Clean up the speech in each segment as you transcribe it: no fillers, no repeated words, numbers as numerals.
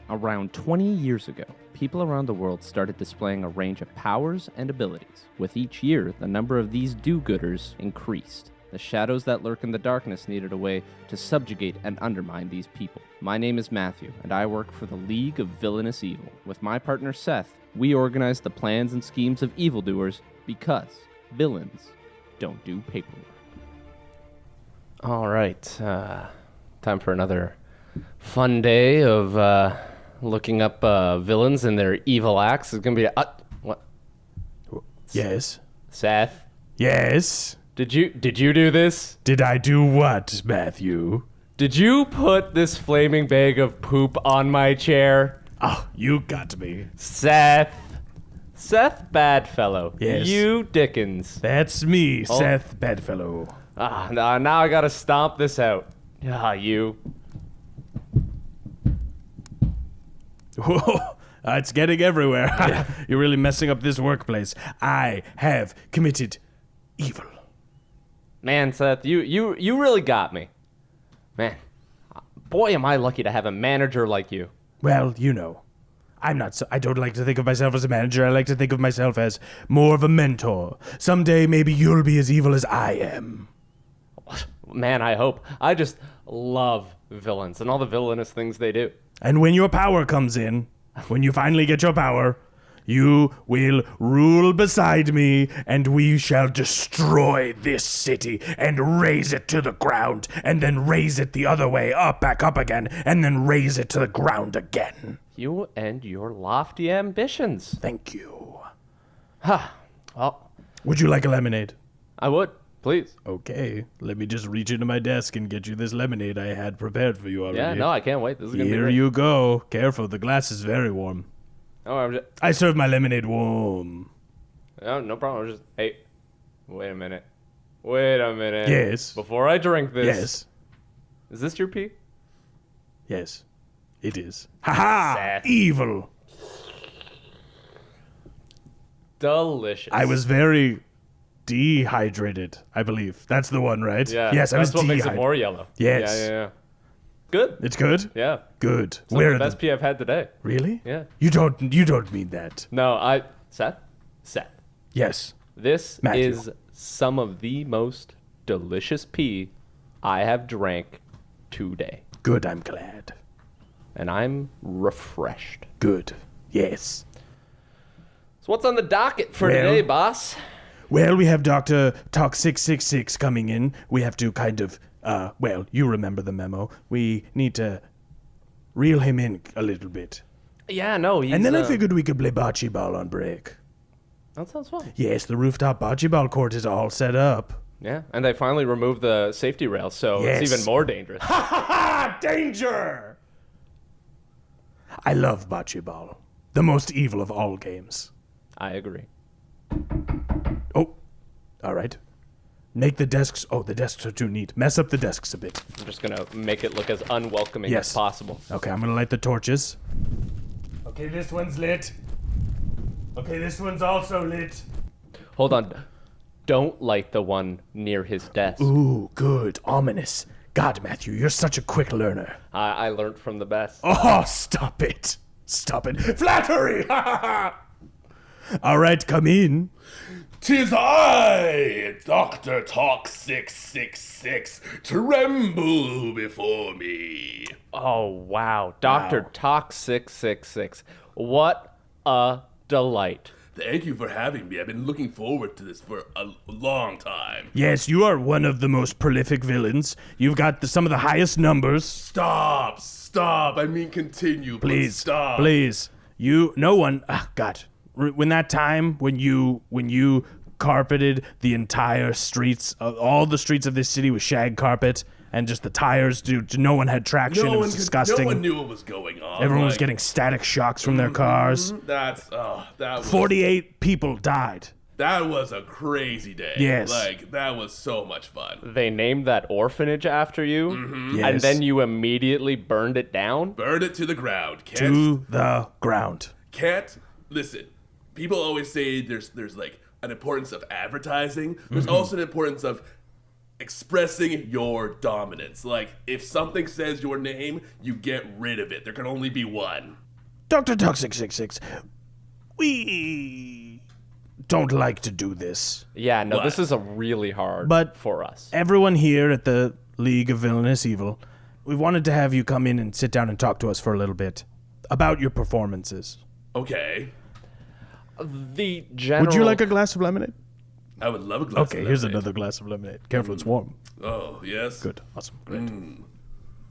Around 20 years ago, people around the world started displaying a range of powers and abilities. With each year, the number of these do-gooders increased. The shadows that lurk in the darkness needed a way to subjugate and undermine these people. My name is Matthew, and I work for the League of Villainous Evil. With my partner Seth, we organize the plans and schemes of evildoers because villains don't do paperwork. All right, time for another fun day of looking up villains and their evil acts. It's gonna be what? Yes. Seth, Yes. did you do this? Did I do what, Matthew? Did you put this flaming bag of poop on my chair? Oh, you got me. Seth Badfellow. Yes. You Dickens. That's me, Seth Badfellow. Now I gotta stomp this out. You. Whoa, it's getting everywhere. You're really messing up this workplace. I have committed evil. Man, Seth, you really got me. Man, boy, am I lucky to have a manager like you. Well, you know, I don't like to think of myself as a manager. I like to think of myself as more of a mentor. Someday, maybe you'll be as evil as I am. Man, I hope. I just love villains and all the villainous things they do. And when your power comes in, when you finally get your power, you will rule beside me, and we shall destroy this city and raze it to the ground, and then raise it the other way, back up again, and then raze it to the ground again. You and your lofty ambitions. Thank you. Well, Would you like a lemonade? I would. Please. Okay, let me just reach into my desk and get you this lemonade I had prepared for you already. Yeah, no, I can't wait. This is going to be Here great. you go. Careful, the glass is very warm. Oh, I'm just... I serve my lemonade warm. Oh, no problem. I'm just... Hey, wait a minute. Wait a minute. Yes. Before I drink this... Yes. Is this your pee? Yes, it is. Ha-ha! Seth. Evil. Delicious. I was very dehydrated, I believe. That's the one, right? Yeah. Yes, I was That's what makes it dehydrated. more yellow. Yes. Yeah. Good. It's good? Yeah. Good. It's the best pee I've had today. Really? Yeah. You don't mean that. No, Seth? Yes. This Matthew. is some of the most delicious pee I have drank today. Good, I'm glad. And I'm refreshed. Good. Yes. So what's on the docket for Well- today, boss? Well, we have Dr. ToxSixSixSix coming in. We have to kind of, you remember the memo. We need to reel him in a little bit. Yeah, no, he's... And then I figured we could play bocce ball on break. That sounds fun. Yes, the rooftop bocce ball court is all set up. Yeah, and they finally removed the safety rail, so Yes. it's even more dangerous. Ha ha ha! Danger! I love bocce ball. The most evil of all games. I agree. Oh, all right. Make the desks... Oh, the desks are too neat. Mess up the desks a bit. I'm just gonna make it look as unwelcoming Yes. as possible. Okay, I'm gonna light the torches. Okay, this one's lit. Okay, this one's also lit. Hold on. Don't light the one near his desk. Ooh, good. Ominous. God, Matthew, you're such a quick learner. I learned from the best. Oh, stop it. Stop it. Flattery! Ha ha ha! All right, come in. 'Tis I, Dr. ToxSixSixSix, tremble before me. Oh, wow. Dr. ToxSixSixSix. What a delight. Thank you for having me. I've been looking forward to this for a long time. Yes, you are one of the most prolific villains. You've got some of the highest numbers. Stop. I mean, continue. Please, stop. please. God. When that time when you carpeted the entire streets, all the streets of this city with shag carpet, and just the tires, dude, no one had traction. It was disgusting. No one knew what was going on. Everyone was getting static shocks from their cars. That was 48 people died. That was a crazy day. Yes. That was so much fun. They named that orphanage after you, Yes. and then you immediately burned it down? Burn it to the ground. To the ground. Listen. People always say there's like an importance of advertising. There's also an importance of expressing your dominance. Like, if something says your name, you get rid of it. There can only be one. Dr. ToxSixSixSix, we don't like to do this. Yeah, no, What? this is a really hard But for us. Everyone here at the League of Villainous Evil, we wanted to have you come in and sit down and talk to us for a little bit about your performances. Okay. The general... Would you like a glass of lemonade? I would love a glass of Okay, here's lemonade. another glass of lemonade. Careful, it's warm. Oh, yes? Good, awesome, great.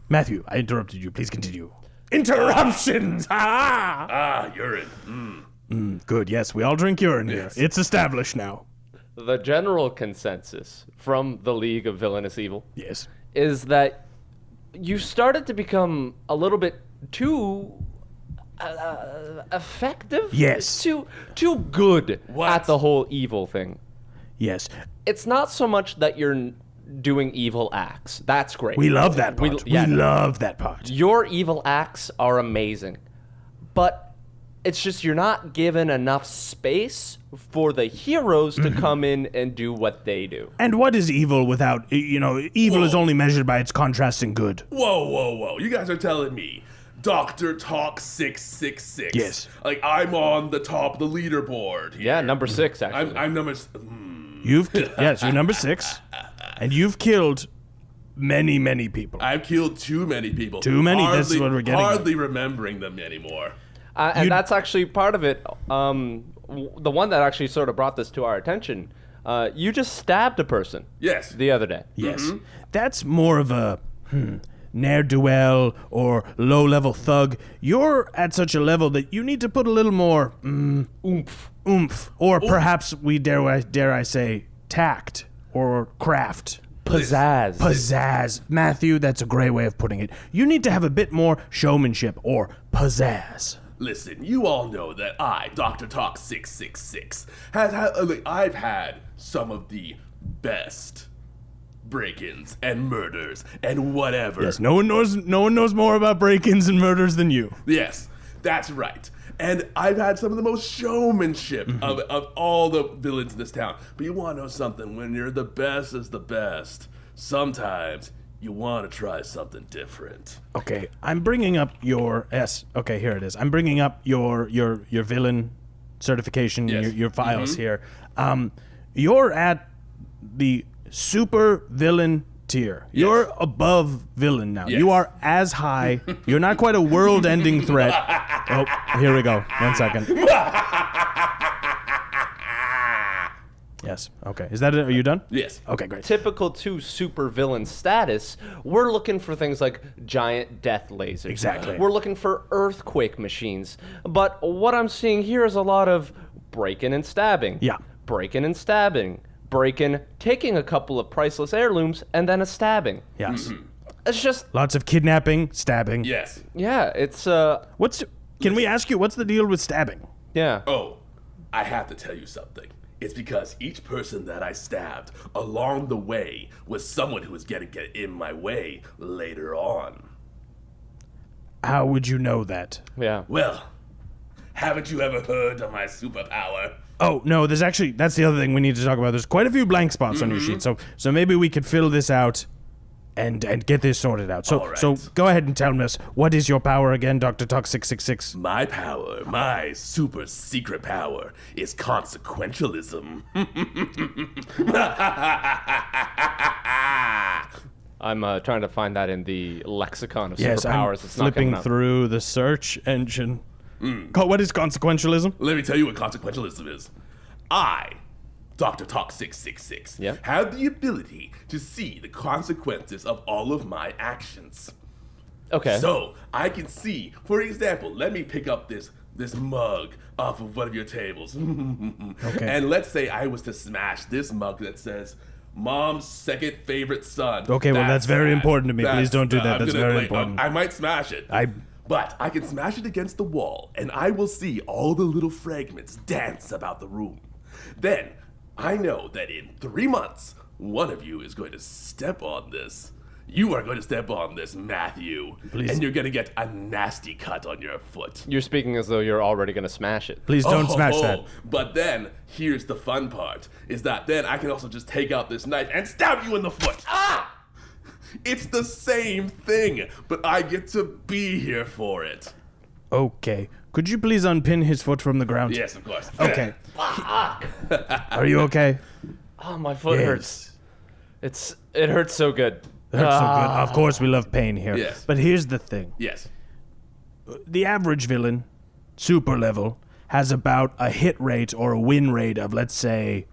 Matthew, I interrupted you. Please continue. Interruptions! Ah! Ah, urine. Good, yes, we all drink urine here. Yes. It's established now. The general consensus from the League of Villainous Evil Yes. is that you started to become a little bit too effective. Yes. Too good What? at the whole evil thing. Yes. It's not so much that you're doing evil acts. That's great. We love that part. We yeah. love that part. Your evil acts are amazing, but it's just you're not given enough space for the heroes to come in and do what they do. And what is evil without, evil is only measured by its contrasting good. Whoa. You guys are telling me Dr. ToxSixSixSix. Yes. Like, I'm on the top of the leaderboard here. Yeah, number 6 actually. I'm number... Yes, you're number 6, and you've killed many, many people. I've killed too many people. Too many, that's what we're getting at. Hardly remembering them anymore. And that's actually part of it. The one that actually sort of brought this to our attention. You just stabbed a person Yes. the other day. Yes. That's more of a ne'er-do-well or low-level thug. You're at such a level that you need to put a little more oomph, or perhaps dare I say tact or craft. Pizzazz. Matthew, that's a great way of putting it. You need to have a bit more showmanship or pizzazz. Listen, you all know that I, Dr. ToxSixSixSix, I've had some of the best break-ins and murders and whatever. Yes, no one knows more about break-ins and murders than you. Yes, that's right. And I've had some of the most showmanship of all the villains in this town. But you want to know something? When you're the best as the best, sometimes you want to try something different. Okay, I'm bringing up your okay, here it is. I'm bringing up your villain certification, Yes. your files here. You're at the super villain tier. Yes. You're above villain now. Yes. You are as high. You're not quite a world-ending threat. Oh, here we go. 1 second. Yes. Okay. Is that it? Are you done? Yes. Okay, great. Typical to super villain status, we're looking for things like giant death lasers. Exactly. We're looking for earthquake machines. But what I'm seeing here is a lot of breaking and stabbing. Yeah. Breaking and stabbing. Breaking, taking a couple of priceless heirlooms, and then a stabbing. Yes. It's just, Lots of kidnapping, stabbing. Yes. yeah, it's, Can we ask you what's the deal with stabbing? yeah. Oh, I have to tell you something. It's because each person that I stabbed along the way was someone who was going to get in my way later on. How would you know that? Yeah. Well, haven't you ever heard of my superpower? Oh, no, that's the other thing we need to talk about. There's quite a few blank spots on your sheet, so maybe we could fill this out and get this sorted out. So All right. so go ahead and tell us, what is your power again, Dr. Tox666? My power, my super secret power, is consequentialism. I'm trying to find that in the lexicon of Yes, I'm superpowers. It's not flipping coming up. through the search engine. What is consequentialism? Let me tell you what consequentialism is. I, Dr. ToxSixSixSix, Yeah. have the ability to see the consequences of all of my actions. Okay. So I can see, for example, let me pick up this mug off of one of your tables. Okay. And let's say I was to smash this mug that says, Mom's second favorite son. Okay, well, that's very important to me. Please don't do that. I'm That's gonna, very important. I might smash it. But I can smash it against the wall, and I will see all the little fragments dance about the room. Then, I know that in 3 months, one of you is going to step on this. you are going to step on this, Matthew, and you're going to get a nasty cut on your foot. You're speaking as though you're already going to smash it. Please don't smash that. But then, here's the fun part, is that then I can also just take out this knife and stab you in the foot. Ah! It's the same thing, but I get to be here for it. Okay. Could you please unpin his foot from the ground? Yes, of course. Okay. Are you okay? Oh, my foot hurts. It hurts so good. It hurts so good. Of course, we love pain here. Yes. But here's the thing. Yes. The average villain, super level, has about a hit rate or a win rate of, let's say,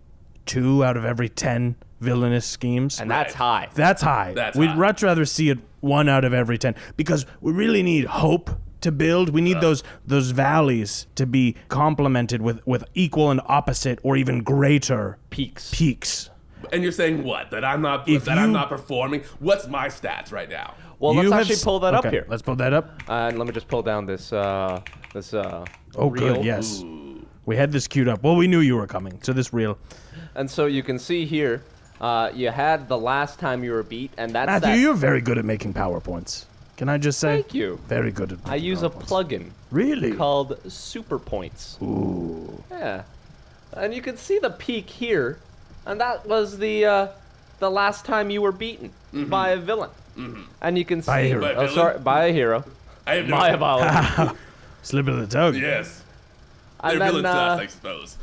2 out of every 10 villainous schemes. And that's high. That's high. We'd much rather see it 1 out of every 10 because we really need hope to build. We need those valleys to be complemented with equal and opposite or even greater peaks. And you're saying what? That I'm not performing? What's my stats right now? Well, let's actually pull that up here. Let's pull that up. And let me just pull down this reel. Good, yes. Ooh. We had this queued up. Well, we knew you were coming, so this reel. And so you can see here, you had the last time you were beat, and that's Matthew, you're very good at making PowerPoints. Can I just say? Thank you. Very good at I use a plugin. Really? Called Super Points. Ooh. Yeah. And you can see the peak here, and that was the last time you were beaten by a villain. Mm-hmm. And you can see... By a hero. By a hero. I have no My apologies. Slip of the tongue. Yes. And They're then, villains to us, I suppose.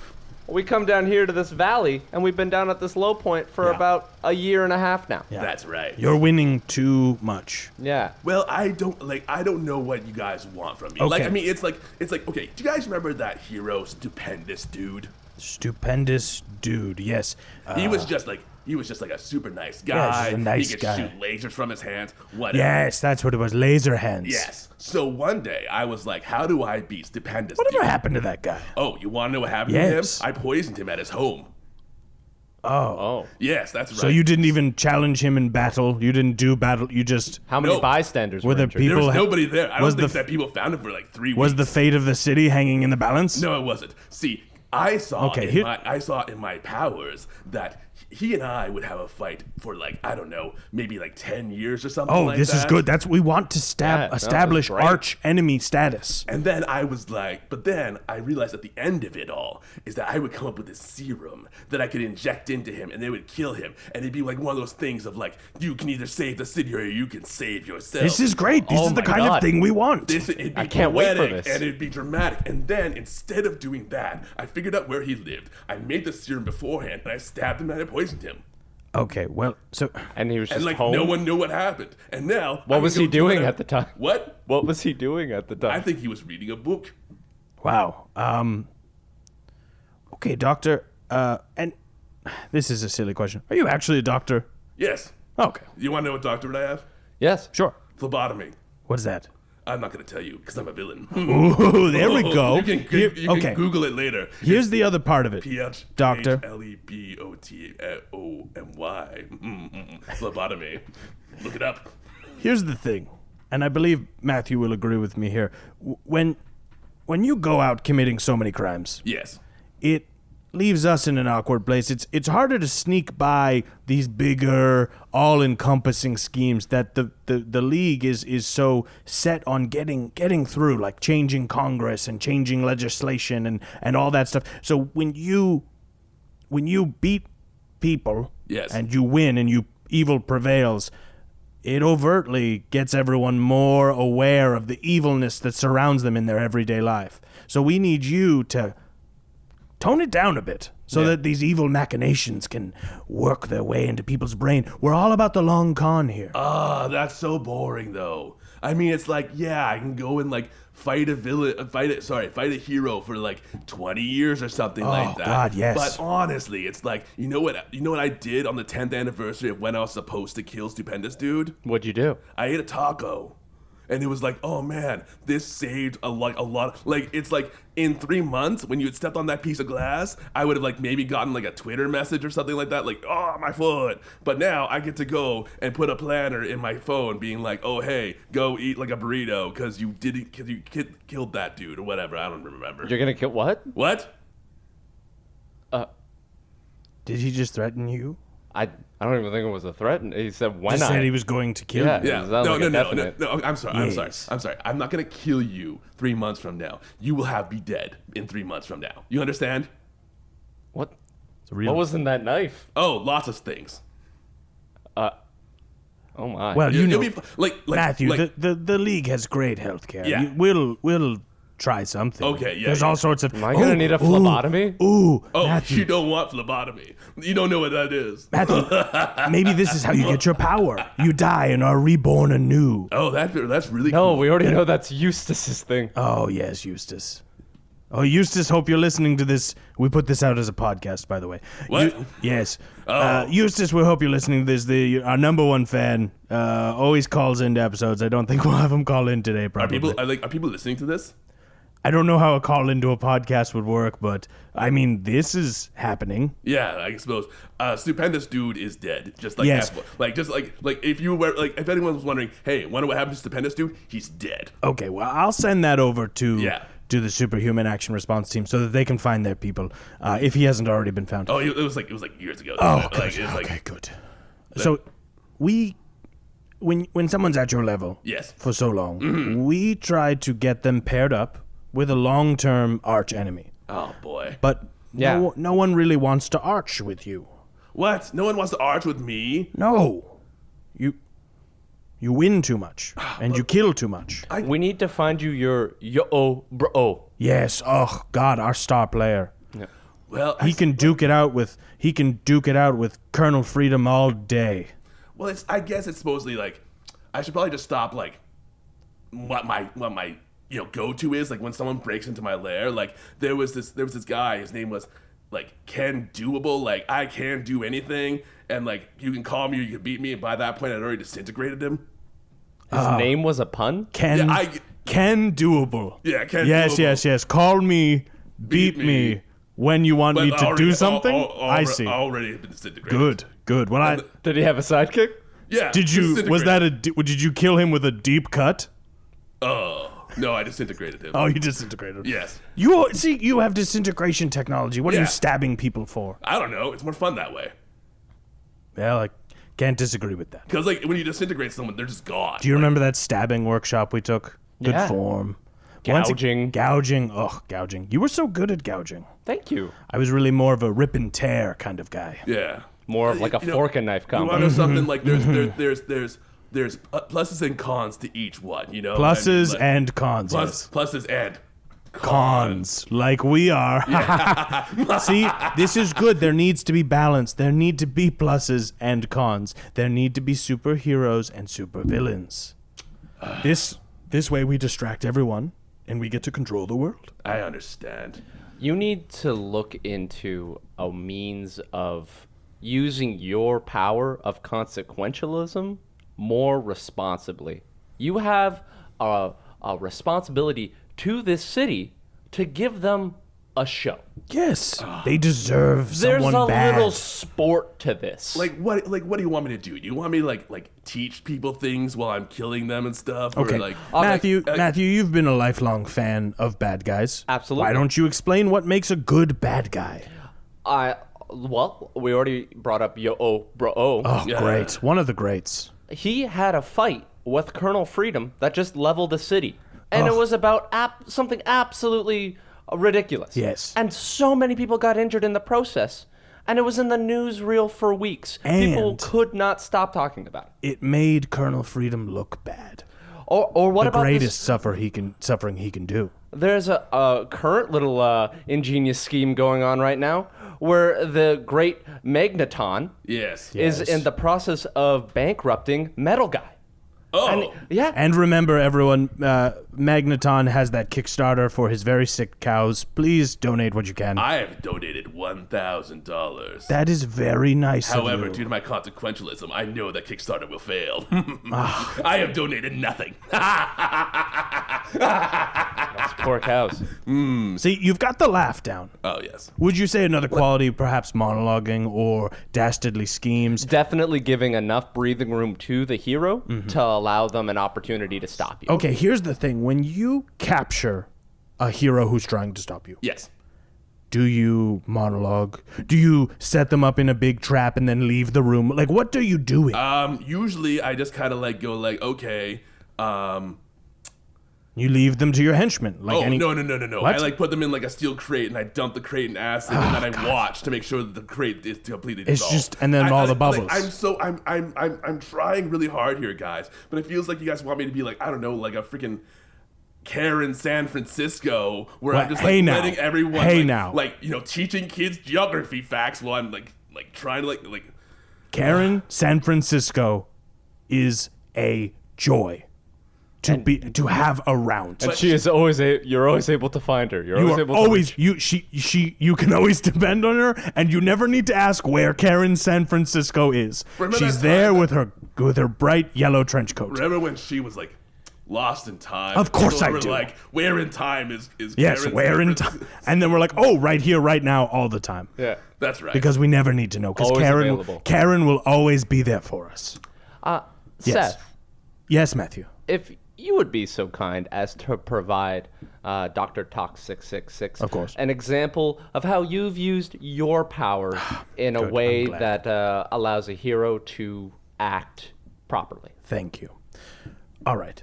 We come down here to this valley, and we've been down at this low point for about a year and a half now. Yeah. That's right. You're winning too much. Yeah. Well, I don't know what you guys want from me. Okay. Like, I mean, it's like, okay, do you guys remember that hero, Stupendous Dude? Stupendous Dude, yes. He was just like a super nice guy. Yes, a nice he could guy. shoot lasers from his hands. Whatever. Yes, that's what it was. Laser hands. Yes. So one day I was like, how do I beat Stupendous Whatever Dude? happened to that guy? Oh, you want to know what happened Yes. to him? I poisoned him at his home. Oh. Yes, that's right. So you didn't even challenge him in battle? You didn't do battle? You just... How many No. bystanders Were were there injured? people- There was nobody there. I was don't think the- that people found him for like 3 weeks. Was the fate of the city hanging in the balance? No, it wasn't. See, I saw Okay, I saw in my powers that he and I would have a fight for like, I don't know, maybe like 10 years or something like that. Oh, this is good. That's we want to no, establish this is great. arch enemy status. And then I was like, but then I realized at the end of it all is that I would come up with this serum that I could inject into him and they would kill him. And it'd be like one of those things of like, you can either save the city or you can save yourself. This is great. This is the kind of thing we want. It'd be I can't wait for poetic this. and it'd be dramatic. And then instead of doing that, I figured out where he lived. I made the serum beforehand and I stabbed him and I poisoned him. Okay, well, so... And he was just And like home? no one knew what happened. And now What was he doing at the time? What? What was he doing at the time? I think he was reading a book. Wow. Okay, doctor. And this is a silly question. Are you actually a doctor? Yes. Okay, You want to know what doctorate I have? Yes. sure. Phlebotomy. What is that? I'm not going to tell you because I'm a villain. Ooh, there we go. You can okay. Google it later. Here's the other part of it. Doctor. Phlebotomy. Phlebotomy. Look it up. Here's the thing, and I believe Matthew will agree with me here. When you go out committing so many crimes, Yes. it leaves us in an awkward place. It's harder to sneak by these bigger, all-encompassing schemes that the league is so set on getting through, like changing Congress and changing legislation and all that stuff. So when you beat people, Yes. and you win and evil prevails, it overtly gets everyone more aware of the evilness that surrounds them in their everyday life. So we need you to tone it down a bit so that these evil machinations can work their way into people's brain. We're all about the long con here. That's so boring though. I mean, it's like, yeah, I can go and like fight a hero for like 20 years or something like that. Oh God, yes. But honestly, it's like, you know what I did on the 10th anniversary of when I was supposed to kill Stupendous Dude? What'd you do? I ate a taco. And it was like, oh man, this saved a lot. Like, it's like in 3 months, when you had stepped on that piece of glass, I would have like maybe gotten like a Twitter message or something like that, like, oh, my foot. But now I get to go and put a planner in my phone being like, oh, hey, go eat like a burrito because you killed that dude or whatever. I don't remember. You're gonna kill what? What? Did he just threaten you? I don't even think it was a threat. He said when He said he was going to kill you. Yeah. Sounds No, like no, a no, no, definite. no. I'm sorry. Yes. I'm sorry. I'm not gonna kill you 3 months from now. You will be dead in 3 months from now. You understand? What? It's a real- What was in that knife? Oh, lots of things. Oh my. Well, you You'll know, be like Matthew, like, the league has great health care. Yeah. We'll try something. Okay, yeah, There's yeah. all sorts of. Am I gonna need a phlebotomy? Ooh, oh, Matthew, you don't want phlebotomy. You don't know what that is. Matthew, maybe this is how you get your power. You die and are reborn anew. Oh, that's really No, cool. we already know that's Eustace's thing. Oh, yes, Eustace. Oh, Eustace, hope you're listening to this. We put this out as a podcast, by the way. What? Yes. Oh. Eustace, we hope you're listening to this. Our number one fan always calls into episodes. I don't think we'll have him call in today, Are probably. people listening to this? I don't know how a call into a podcast would work, but, I mean, this is happening. Yeah, I suppose. Stupendous dude is dead. Just like Yes. just like if you were if anyone was wondering, hey, wonder what happened to Stupendous dude? He's dead. Okay, well, I'll send that over to... Yeah. To the Superhuman Action Response Team so that they can find their people if he hasn't already been found. Oh, it was like years ago. Oh, Like, good. it was like, Okay, good. So, when someone's at your level yes. for so long, we try to get them paired up with a long-term arch enemy. Oh boy. But Yeah. no one really wants to arch with you. What? No one wants to arch with me? No. You win too much, and you kill too much. We need to find you your bro. Yes, oh, God, our star player. Well, He can duke it out with Colonel Freedom all day. Well, I guess it's supposedly like I should probably just stop like what my go-to is like when someone breaks into my lair. Like there was this guy. His name was like Ken Doable. Like I can do anything, and like you can call me or you can beat me. And by that point, I'd already disintegrated him. His name was a pun? Ken Doable. Yeah, Ken Yes, Doable. yes. Call me, beat me when you want me to do something. I see. Already been disintegrated. Good. Well, Did he have a sidekick? Yeah. did you kill him with a deep cut? Oh no, I disintegrated him. Oh, you disintegrated. Yes. You have disintegration technology. What are Yeah. you stabbing people for? I don't know. It's more fun that way. Well, I can't disagree with that. Because like when you disintegrate someone, they're just gone. Do you remember that stabbing workshop we took? Good Yeah. form. Gouging. Gouging. Oh, gouging. You were so good at gouging. Thank you. I was really more of a rip and tear kind of guy. Yeah. More of like a You know, fork and knife You combo. want to know something like there's pluses and cons to each one. You know. Pluses like, and cons. Yes. pluses and Cons, like we are. See, this is good. There needs to be balance. There need to be pluses and cons. There need to be superheroes and supervillains. This way we distract everyone and we get to control the world. I understand. You need to look into a means of using your power of consequentialism more responsibly. You have a responsibility to this city to give them a show. Yes, they deserve There's someone a bad. little sport to this. Like what do you want me to do? Do you want me to like teach people things while I'm killing them and stuff? Okay, Or like Matthew, you've been a lifelong fan of bad guys. Absolutely. Why don't you explain what makes a good bad guy? Well, we already brought up bro. Oh, Yeah. great. One of the greats. He had a fight with Colonel Freedom that just leveled the city. And it was about something absolutely ridiculous. Yes. And so many people got injured in the process. And it was in the newsreel for weeks. People And- could not stop talking about it. It made Colonel Freedom look bad. Or what The about greatest this? suffering he can do. There's a current little ingenious scheme going on right now where the great Magneton yes. is in the process of bankrupting Metal Guy. Oh. Yeah. And remember, everyone, Magneton has that Kickstarter for his very sick cows. Please donate what you can. I have donated $1,000. That is very nice However, of due you. to my consequentialism, I know that Kickstarter will fail. Ah. I have donated nothing. Poor cows. See, you've got the laugh down. Oh, yes. Would you say another quality, perhaps monologuing or dastardly schemes? Definitely giving enough breathing room to the hero to allow them an opportunity to stop you. Okay, here's the thing. When you capture a hero who's trying to stop you, Yes. Do you monologue? Do you set them up in a big trap and then leave the room? Like, what are you doing? Usually I just kind of like go like, okay, You leave them to your henchmen. Like no. What? I like put them in like a steel crate and I dump the crate in acid and then I watch to make sure that the crate is completely dissolved. It's just, and then all the bubbles. Like, I'm trying really hard here, guys, but it feels like you guys want me to be like, I don't know, like a freaking Karen San Francisco, where I'm just like letting everyone like you know, teaching kids geography facts while I'm like trying to like Karen San Francisco is a joy to have around. And she is always you're always able to find her. You can always depend on her, and you never need to ask where Karen San Francisco is. She's there with her bright yellow trench coat. Remember when she was like Lost in Time? Of course I do. Like, where in time is yes, Karen where in time? And then we're like, oh, right here, right now, all the time. Yeah, that's right. Because we never need to know. Because Karen will always be there for us. Yes. Seth. Yes, Matthew. If you would be so kind as to provide Dr. ToxSixSixSix, of course, an example of how you've used your power in a way that allows a hero to act properly. Thank you. All right.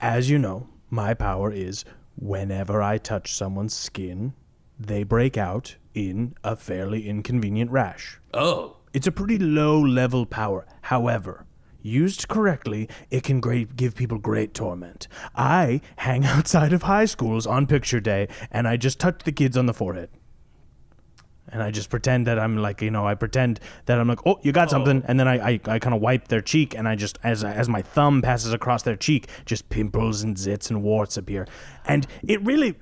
As you know, my power is whenever I touch someone's skin, they break out in a fairly inconvenient rash. Oh. It's a pretty low-level power. However, used correctly, it can give people great torment. I hang outside of high schools on picture day, and I just touch the kids on the forehead. And I just pretend that I'm like, you know, I pretend that I'm like, oh, you got something. And then I kind of wipe their cheek, and I just, as my thumb passes across their cheek, just pimples and zits and warts appear. And it really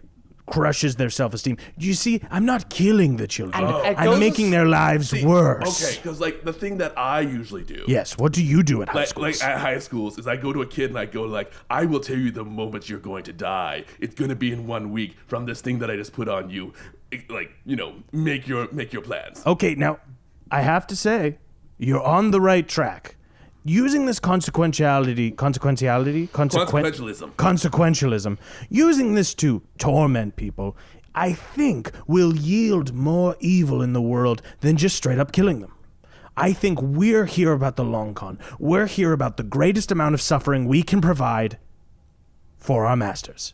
crushes their self-esteem. Do you see? I'm not killing the children. I'm making their lives worse. Okay, because like the thing that I usually do. Yes, what do you do at high schools? Like at high schools is I go to a kid and I go like, I will tell you the moment you're going to die. It's going to be in 1 week from this thing that I just put on you. Like, you know, make your plans. Okay, now I have to say, you're on the right track. Using this consequentialism, using this to torment people, I think will yield more evil in the world than just straight up killing them. I think we're here about the long con. We're here about the greatest amount of suffering we can provide for our masters.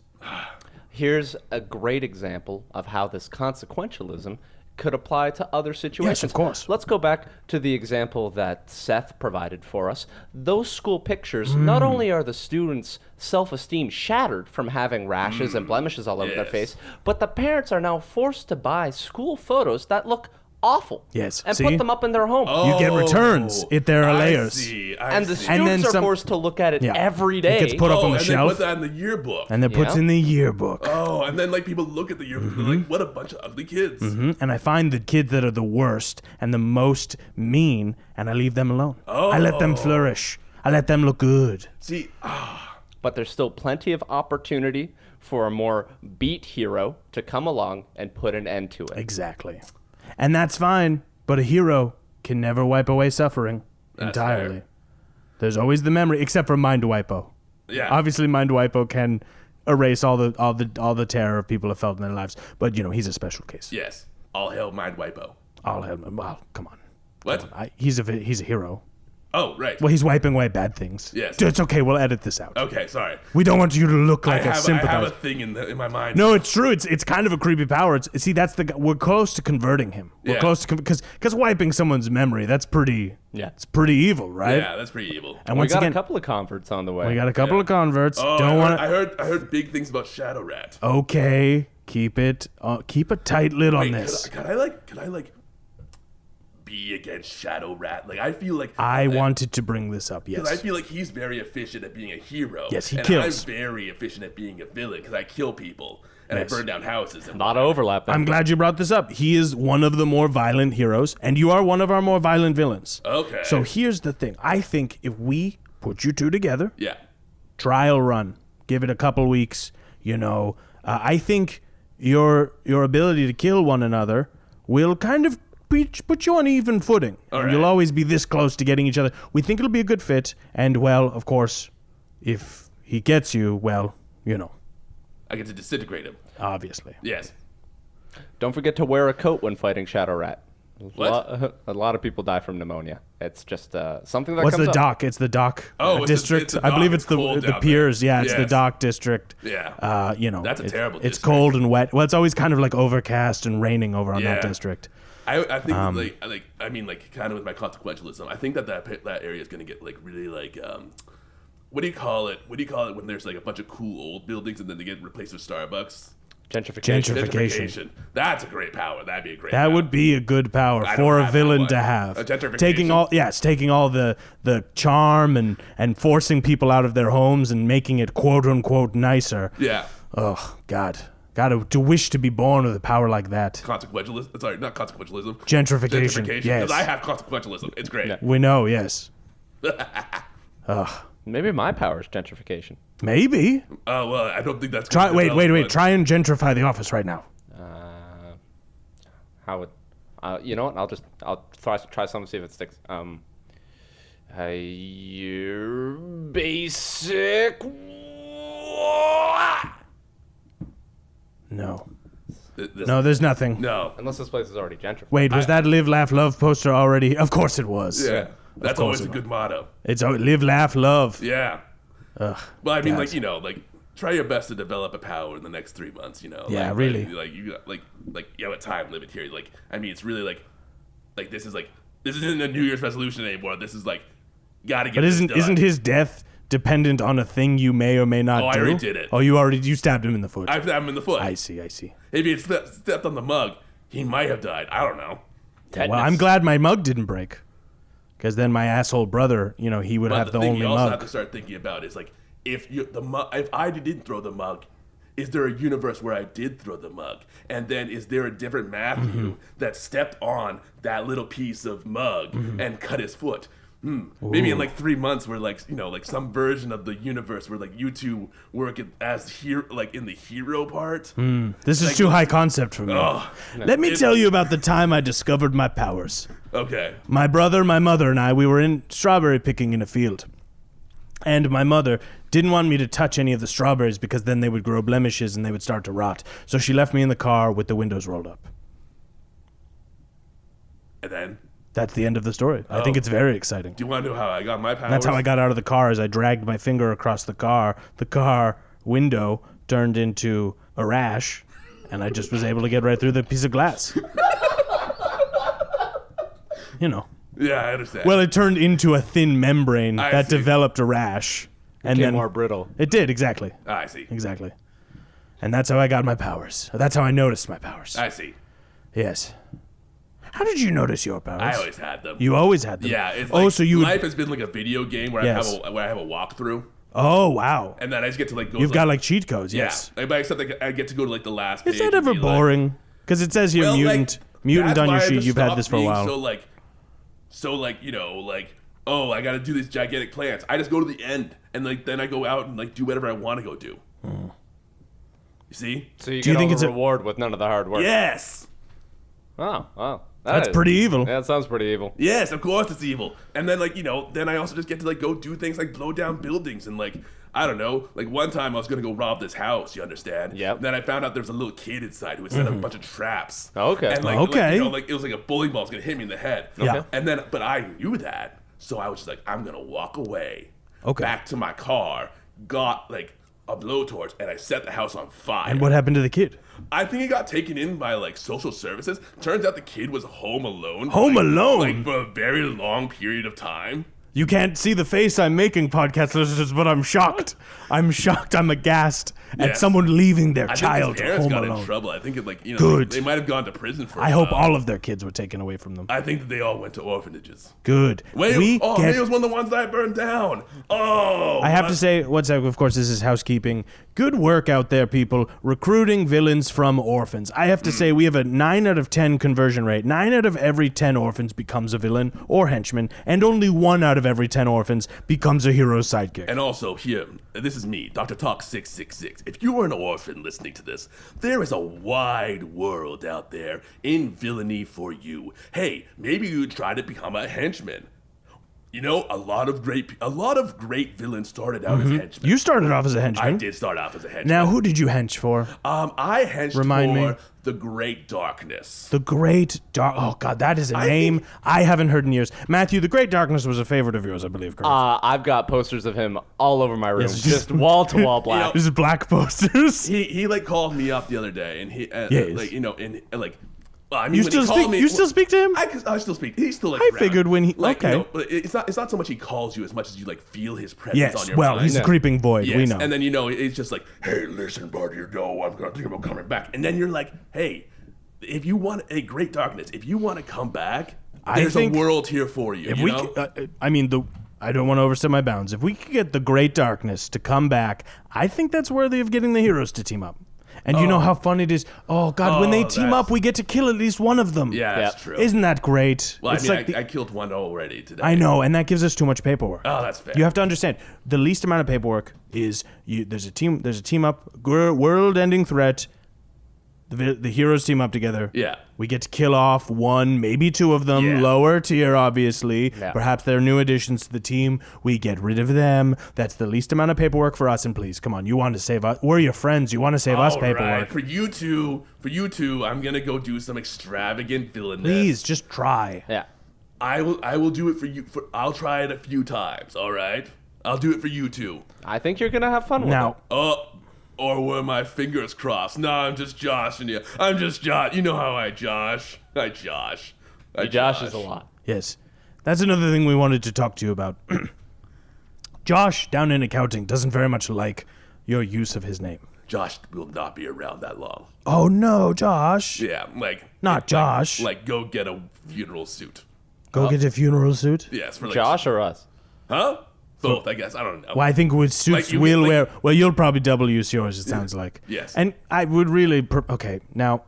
Here's a great example of how this consequentialism could apply to other situations. Yes, of course. Let's go back to the example that Seth provided for us. Those school pictures, not only are the students' self-esteem shattered from having rashes and blemishes all over their face, but the parents are now forced to buy school photos that look awful. Yes. And put them up in their home. You get returns if there are layers. And the students are forced to look at it every day. It gets put up on the shelf. And then put that in the yearbook. And then puts in the yearbook. Oh, and then like people look at the yearbook and they're like, what a bunch of ugly kids. And I find the kids that are the worst and the most mean, and I leave them alone. I let them flourish. I let them look good. See, But there's still plenty of opportunity for a more beat hero to come along and put an end to it. Exactly. And that's fine, but a hero can never wipe away suffering entirely. Fair. There's always the memory, except for Mind Wipo. Yeah. Obviously, Mind Wipo can erase all the terror people have felt in their lives, but you know he's a special case. Yes. All hail Mind Wipo. All hail. Well, come on. What? Come on. He's a hero. Oh, right. Well, he's wiping away bad things. Yes. It's okay. We'll edit this out. Okay, sorry. We don't want you to look like a sympathizer. I have a thing in my mind. No, it's true. It's kind of a creepy power. We're close to converting him. We're close to because wiping someone's memory, that's pretty. Yeah, it's pretty evil, right? Yeah, that's pretty evil. And we got a couple of converts on the way. We got a couple of converts. Oh, I heard big things about Shadow Rat. Okay, keep a tight lid on this. Could I be against Shadow Rat? Like I feel like I wanted to bring this up. Yes, because I feel like he's very efficient at being a hero. Yes, he and kills. I'm very efficient at being a villain because I kill people and I burn down houses. And a lot of overlap there. I'm glad you brought this up. He is one of the more violent heroes, and you are one of our more violent villains. Okay. So here's the thing. I think if we put you two together, trial run, give it a couple weeks. You know, I think your ability to kill one another will kind of put you on even footing. All right. You'll always be this close to getting each other. We think it'll be a good fit, and well, of course, if he gets you, well, you know. I get to disintegrate him. Obviously. Yes. Don't forget to wear a coat when fighting Shadow Rat. What? A lot of people die from pneumonia. It's just something that What's comes the up. dock? It's the dock it's district. the I believe dock. it's It's cold the down piers. there. Yeah, it's the Yes. dock district. Yeah. That's a terrible It's district. cold and wet. Well, it's always kind of like overcast and raining over on Yeah. that district. I think kind of with my consequentialism, I think that area is going to get like really like what do you call it when there's like a bunch of cool old buildings and then they get replaced with Starbucks? Gentrification. That's a great power. That'd be a great That power. would be a good power I for don't a have villain that to one. have. A gentrification? Taking all the charm and forcing people out of their homes and making it quote unquote nicer. Yeah. Oh God. To wish to be born with a power like that. Consequentialism. Sorry, not consequentialism. Gentrification. Yes. Yes. Because I have consequentialism. It's great. Yeah. We know, yes. Maybe my power is gentrification. Maybe. Oh well, I don't think that's. Try gonna wait. develop, but- Try and gentrify the office right now. How would? You know what? I'll try some, see if it sticks. Your basic. No. This- No, there's nothing. No. Unless this place is already gentrified. Wait, was that live, laugh, love poster already? Of course it was. Yeah. That's course always it a good motto. It's live, laugh, love. Yeah. Ugh, Well, I mean, God. like try your best to develop a power in the next 3 months. Yeah, really. Like you got you have a time limit here. Like, I mean, it's really like this isn't a New Year's resolution anymore. This is like, gotta get. But this done. isn't his death dependent on a thing you may or may not do? I already did it. Oh, you stabbed him in the foot. I stabbed him in the foot. I see. If he had stepped on the mug, he might have died. I don't know. Well, I'm glad my mug didn't break. Because then my asshole brother, he would But have the thing only you also have mug. to start thinking about is like, if I didn't throw the mug, is there a universe where I did throw the mug? And then is there a different Matthew Mm-hmm. that stepped on that little piece of mug and cut his foot? Maybe in like 3 months, where like some version of the universe where like you two work as in the hero part. This is too high concept for me. Oh, Let me tell you about the time I discovered my powers. okay. My brother, my mother, and I, we were in strawberry picking in a field. And my mother didn't want me to touch any of the strawberries because then they would grow blemishes and they would start to rot. So she left me in the car with the windows rolled up. And then, That's the end of the story. I think it's very exciting. do you want to know how I got my powers? That's how I got out of the car. As I dragged my finger across the car window turned into a rash, and I just was able to get right through the piece of glass. Yeah, I understand. Well, it turned into a thin membrane I that see. developed a rash, and Became then more brittle. It did exactly, I see. exactly. And that's how I got my powers. That's how I noticed my powers. I see. Yes. How did you notice your powers? I always had them. You always had them. Yeah, it's like, so you would- life has been like a video game where Yes. I have a walkthrough, Oh wow. and then I just get to like go. You've to, got like cheat codes. yeah, Yes. but except like I get to go to like the last page. Is that and ever be like- boring? Because it says here Well, mutant that's on why your I sheet. just You've had stopped this for a being while. Oh, I got to do these gigantic plans. I just go to the end, and like then I go out and like do whatever I want to go do. You see? So you Do you get think all it's the a- reward with none of the hard work. Yes. Oh, wow. That's pretty evil. Yeah, that sounds pretty evil. Yes, of course it's evil. And then like, then I also just get to like go do things like blow down buildings and like, I don't know, like one time I was going to go rob this house, you understand? Yep. Then I found out there was a little kid inside who had set up a bunch of traps. Okay. And like, Okay. like it was like a bowling ball was going to hit me in the head. Yeah. And then, but I knew that. So I was just like, I'm going to walk away. Okay. Back to my car, got like a blowtorch, and I set the house on fire. And what happened to the kid? I think he got taken in by like social services. Turns out the kid was home alone. Home alone? Like for a very long period of time. You can't see the face I'm making, podcast listeners, but I'm shocked. I'm shocked. I'm aghast at Yes. someone leaving their I think child his parents home got alone. in trouble. I think it like Good. they might have gone to prison for. I hope all of their kids were taken away from them. I think that they all went to orphanages. Good. Wait, we maybe get. it was one of the ones that I burned down. Oh, I have to say, of course, this is housekeeping. Good work out there, people, recruiting villains from orphans. I have to say, we have a 9 out of 10 conversion rate. 9 out of every 10 orphans becomes a villain or henchman, and only 1 out of every 10 orphans becomes a hero's sidekick. And also here, this is me, Dr. ToxSixSixSix. If you are an orphan listening to this, there is a wide world out there in villainy for you. Hey, maybe you try to become a henchman. A lot of great villains started out as henchmen. You started off as a henchman. I did start off as a henchman. Now, who did you hench for? I henched Remind for me. the Great Darkness. The Great Dark. Oh God, that is a name I haven't heard in years. Matthew, the Great Darkness was a favorite of yours, I believe. Correct? I've got posters of him all over my room, just wall to wall black. This is black posters. He like called me up the other day, and he like I mean, You still speak to him? I still speak. He's still like. I around. figured when he like, okay. It's not so much he calls you as much as you like feel his presence Yes. on your Well, mind. he's a creeping void. Yes. We know. And then it's just like, hey, listen, buddy, I'm gonna think about coming back. And then you're like, hey, if you want a Great Darkness, if you want to come back, there's a world here for you. I don't want to overstep my bounds. If we could get the Great Darkness to come back, I think that's worthy of getting the heroes to team up. And you know how fun it is. Oh God, when they team up, we get to kill at least one of them. Yeah, that's true. Isn't that great? Well, I killed one already today. I know, and that gives us too much paperwork. Oh, that's fair. You have to understand, the least amount of paperwork is there's a team up, world-ending threat. The heroes team up together. Yeah. We get to kill off one, maybe two of them, lower tier, obviously. Yeah. Perhaps they're new additions to the team. We get rid of them. That's the least amount of paperwork for us. And please, come on, you want to save us. We're your friends. You want to save us paperwork. Right. For you two, I'm gonna go do some extravagant villainy. Please, just try. Yeah. I will do it for you. I'll try it a few times. All right. I'll do it for you two. I think you're going to have fun with Now, it. Or were my fingers crossed? No, I'm just joshing you. I'm just Josh. You know how I josh. I josh. Josh is a lot. yes, that's another thing we wanted to talk to you about. Josh, down in accounting, doesn't very much like your use of his name. Josh will not be around that long. Oh no, Josh. Yeah, Not Josh. Like go get a funeral suit. Go get a funeral suit. Yes, for Josh or us? Huh? Both, I guess. I don't know. Well, I think with suits we'll wear. Well, you'll probably double use yours. It sounds like. Yes. And I would really. Okay, now,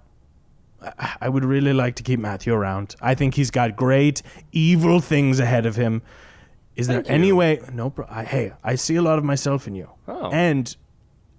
I would really like to keep Matthew around. I think he's got great evil things ahead of him. Is there any way? No. Hey, I see a lot of myself in you. Oh. And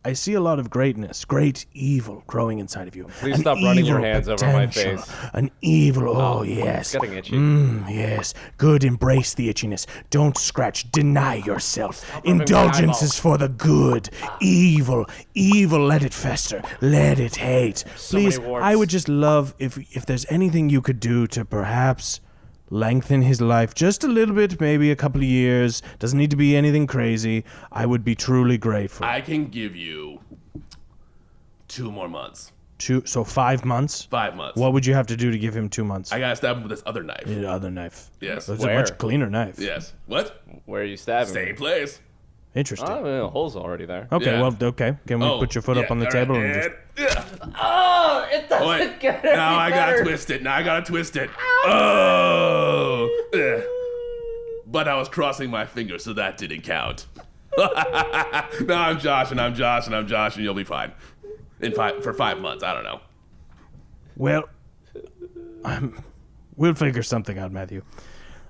I see a lot of great evil growing inside of you. Please stop running your hands over my potential, face. An evil, yes. It's getting itchy. Yes. Good, embrace the itchiness. Don't scratch, deny yourself. Indulgence is for the good. Evil, let it fester. Let it hate. Please, many warts. I would just love if there's anything you could do to perhaps lengthen his life just a little bit, maybe a couple of years. Doesn't need to be anything crazy. I would be truly grateful. I can give you 2 more months. So 5 months? 5 months. What would you have to do to give him 2 months? I gotta stab him with this other knife. The other knife. Yes. It's a Where? much cleaner knife. Yes. What? Where are you stabbing? Same place. Interesting. Oh, the hole's already there. Okay, Yeah. well, okay. Can we put your foot up on the table and just... Oh, it doesn't Wait, get any now I gotta twist it. Oh! Ugh. But I was crossing my fingers, so that didn't count. No, I'm Josh, and you'll be fine. For 5 months, I don't know. Well, we'll figure something out, Matthew.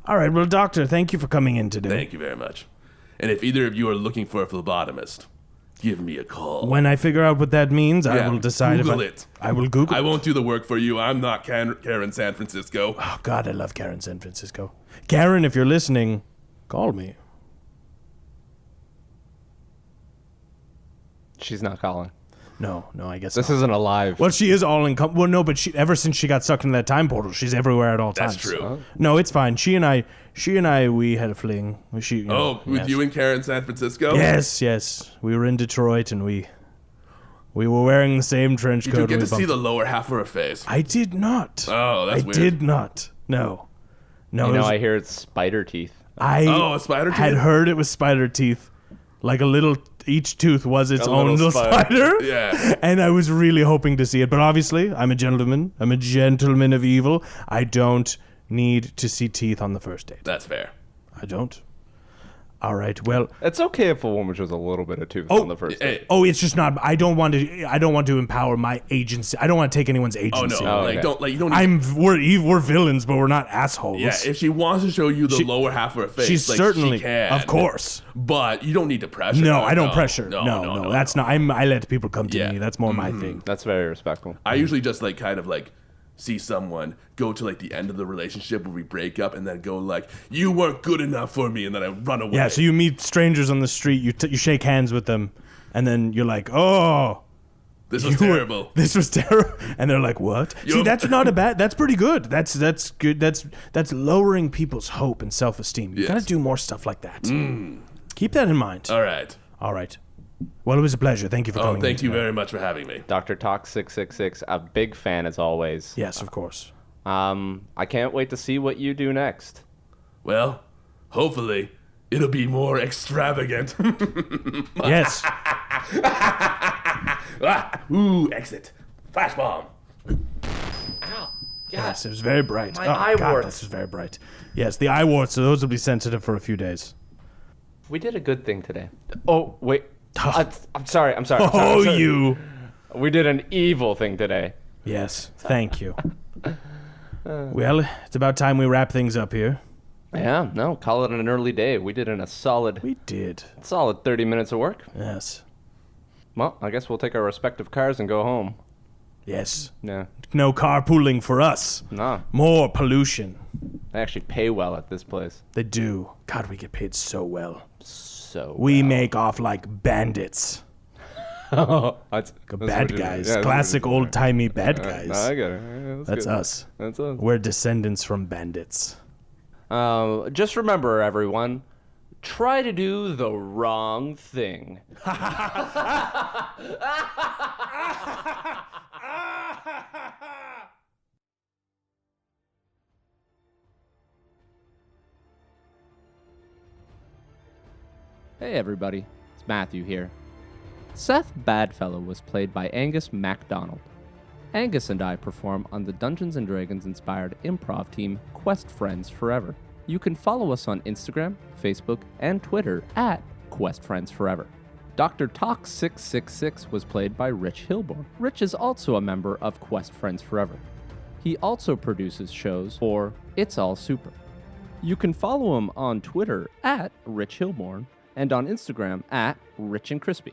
All right, well, Doctor, thank you for coming in today. Thank you very much. And if either of you are looking for a phlebotomist, give me a call. When I figure out what that means, I will decide Google if it. I will Google I won't do the work for you. I'm not Karen San Francisco. Oh, God, I love Karen San Francisco. Karen, if you're listening, call me. She's not calling. No, I guess This not. isn't alive. Well, she is all in. Well, no, but ever since she got sucked into that time portal, she's everywhere at all times. That's true. No, it's fine. She and I, we had a fling. With you and Karen San Francisco? Yes. We were in Detroit, and we were wearing the same trench Did coat. you get and to we see bumped- the lower half of her face? I did not. Oh, that's weird. I did not. No. I hear it's spider teeth. I spider had teeth? heard it was spider teeth. Like a little, each tooth was its own little little spider. Yeah. And I was really hoping to see it. But obviously, I'm a gentleman. I'm a gentleman of evil. I don't need to see teeth on the first date. That's fair. I don't. All right. Well, It's okay if a woman shows a little bit of tooth on the first date. Hey, it's just not. I don't want to empower my agency. I don't want to take anyone's oh agency. no! okay. You don't. Need, We're villains, but we're not assholes. yeah, if she wants to show you the lower half of her face, she's certainly, she can. of course. But you don't need to pressure. No, her. I don't pressure. No. No. That's not. I let people come to Yeah. me. That's more my thing. That's very respectful. I usually just kind of see someone go to the end of the relationship where we break up and then go you weren't good enough for me, and then I run away. Yeah. So you meet strangers on the street. You shake hands with them, and then you're like, oh, This was terrible. This was terrible. And they're like, what? See, that's not a bad, that's pretty good. That's good. That's lowering people's hope and self-esteem. You gotta do more stuff like that. Keep that in mind. All right. Well, it was a pleasure. Thank you for coming. Thank you very much for having me. Dr. ToxSixSixSix, a big fan as always. Yes, of course. I can't wait to see what you do next. Well, hopefully, it'll be more extravagant. Yes. Exit. Flash bomb. Ow. Yes, it was very bright. My eye God, warts. this was very bright. Yes, the eye warts, so those will be sensitive for a few days. We did a good thing today. Oh, wait. I'm sorry. Oh, you. We did an evil thing today. Yes, thank you. Well, it's about time we wrap things up here. Yeah, no, call it an early day. We did in a solid We did. 30 minutes of work. Yes. Well, I guess we'll take our respective cars and go home. Yes. Yeah. No carpooling for us. No, More pollution. they actually pay well at this place. They do. God, we get paid so well. So We make off like bandits. that's Bad guys. Classic old-timey bad guys. No, I get it. Yeah, That's good. us. That's us. We're descendants from bandits. Just remember, everyone, try to do the wrong thing. Hey everybody, it's Matthew here. Seth Badfellow was played by Angus MacDonald. Angus and I perform on the Dungeons & Dragons inspired improv team Quest Friends Forever. You can follow us on Instagram, Facebook, and Twitter at Quest Friends Forever. Dr. ToxSixSixSix was played by Rich Hilborn. Rich is also a member of Quest Friends Forever. He also produces shows for It's All Super. You can follow him on Twitter at Rich Hilborn and on Instagram at Rich and Crispy.